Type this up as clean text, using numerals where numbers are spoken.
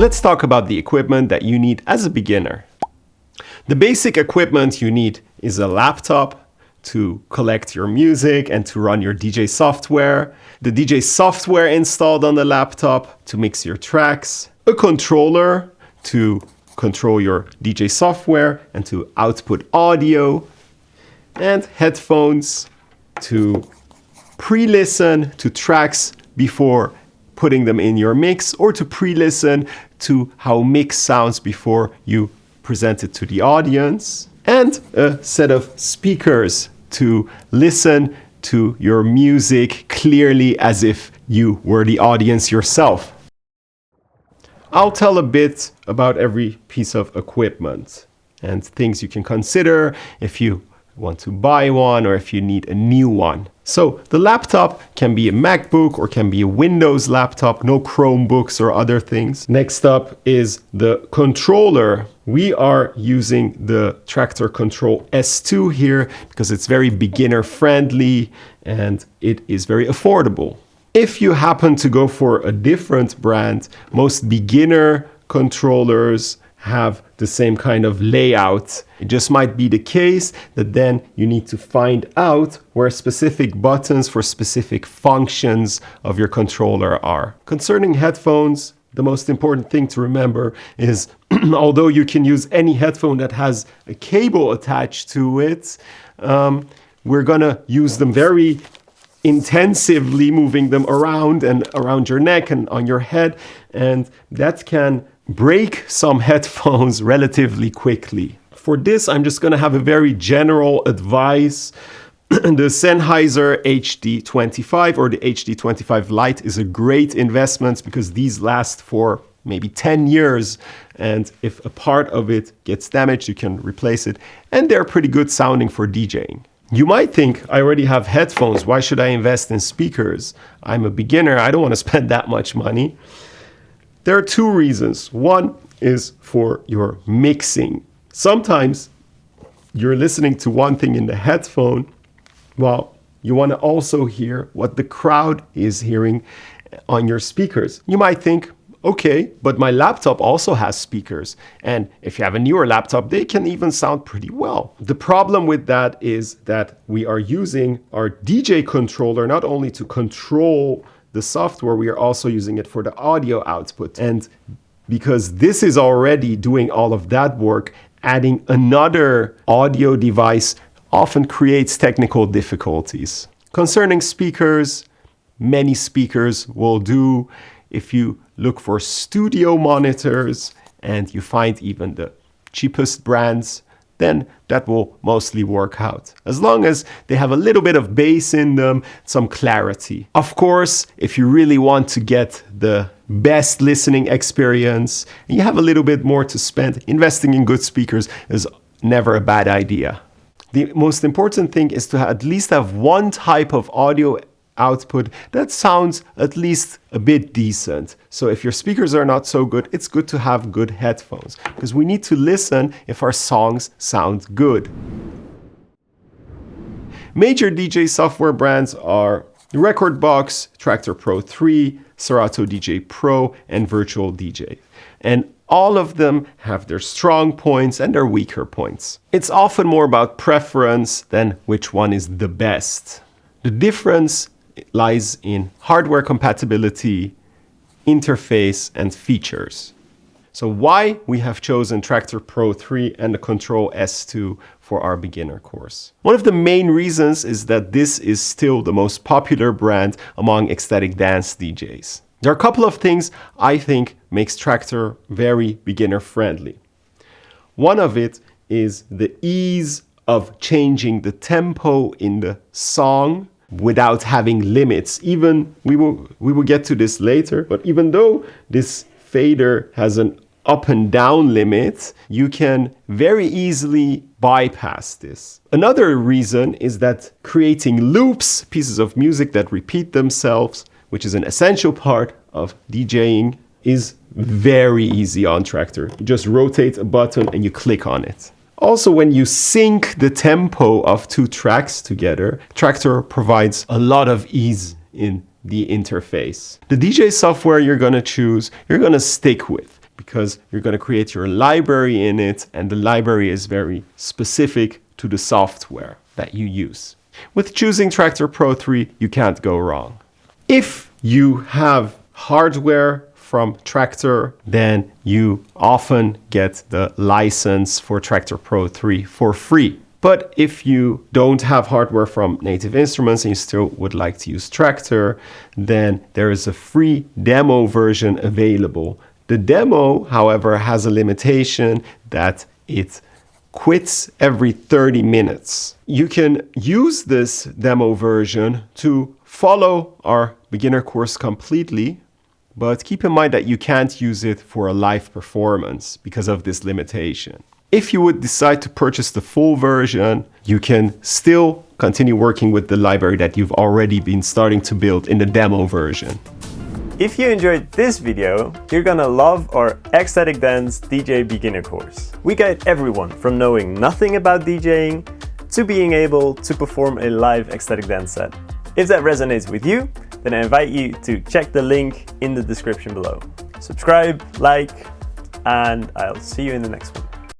Let's talk about the equipment that you need as a beginner. The basic equipment you need is a laptop to collect your music and to run your DJ software, the DJ software installed on the laptop to mix your tracks, a controller to control your DJ software and to output audio, and headphones to pre-listen to tracks before putting them in your mix, or to pre-listen to how mix sounds before you present it to the audience, and a set of speakers to listen to your music clearly as if you were the audience yourself. I'll tell a bit about every piece of equipment and things you can consider if you want to buy one or if you need a new one. So the laptop can be a MacBook or can be a Windows laptop, no Chromebooks or other things. Next up is the controller. We are using the Traktor Control S2 here because it's very beginner friendly and it is very affordable. If you happen to go for a different brand, most beginner controllers have the same kind of layout. It just might be the case that then you need to find out where specific buttons for specific functions of your controller are. Concerning headphones, the most important thing to remember is although you can use any headphone that has a cable attached to it, we're gonna use them very intensively, moving them around and around your neck and on your head, and that can break some headphones relatively quickly. For this, I'm just going to have a very general advice. The Sennheiser HD25 or the HD25 Lite is a great investment because these last for maybe 10 years, and if a part of it gets damaged, you can replace it, and they're pretty good sounding for DJing. You might think, I already have headphones, why should I invest in speakers? I'm a beginner, I don't want to spend that much money. There are two reasons. One is for your mixing. Sometimes you're listening to one thing in the headphone, while you want to also hear what the crowd is hearing on your speakers. You might think, okay, but my laptop also has speakers. And if you have a newer laptop, they can even sound pretty well. The problem with that is that we are using our DJ controller not only to control the software, we are also using it for the audio output. And because this is already doing all of that work, adding another audio device often creates technical difficulties. Concerning speakers, many speakers will do. If you look for studio monitors and you find even the cheapest brands, then that will mostly work out. As long as they have a little bit of bass in them, some clarity. Of course, if you really want to get the best listening experience and you have a little bit more to spend, investing in good speakers is never a bad idea. The most important thing is to at least have one type of audio output that sounds at least a bit decent. So if your speakers are not so good, it's good to have good headphones because we need to listen if our songs sound good. Major DJ software brands are Rekordbox, Traktor Pro 3, Serato DJ Pro, and Virtual DJ. And all of them have their strong points and their weaker points. It's often more about preference than which one is the best. The difference lies in hardware compatibility, interface, and features. So why we have chosen Traktor Pro 3 and the Control S2 for our beginner course. One of the main reasons is that this is still the most popular brand among ecstatic dance DJs. There are a couple of things I think makes Traktor very beginner friendly. One of it is the ease of changing the tempo in the song without having limits. Even we will get to this later, but even though this fader has an up and down limit, you can very easily bypass this. Another reason is that creating loops, pieces of music that repeat themselves, which is an essential part of DJing, is very easy on Traktor. You just rotate a button and you click on it. Also, when you sync the tempo of two tracks together, Traktor provides a lot of ease in the interface. The DJ software you're going to choose, you're going to stick with, because you're going to create your library in it, and the library is very specific to the software that you use. With choosing Traktor Pro 3, you can't go wrong. If you have hardware from Traktor, then you often get the license for Traktor Pro 3 for free. But if you don't have hardware from Native Instruments and you still would like to use Traktor, then there is a free demo version available. The demo, however, has a limitation that it quits every 30 minutes. You can use this demo version to follow our beginner course completely, but keep in mind that you can't use it for a live performance because of this limitation. If you would decide to purchase the full version, you can still continue working with the library that you've already been starting to build in the demo version. If you enjoyed this video, you're gonna love our Ecstatic Dance DJ beginner course. We guide everyone from knowing nothing about DJing to being able to perform a live ecstatic dance set. If that resonates with you, then I invite you to check the link in the description below. Subscribe, like, and I'll see you in the next one.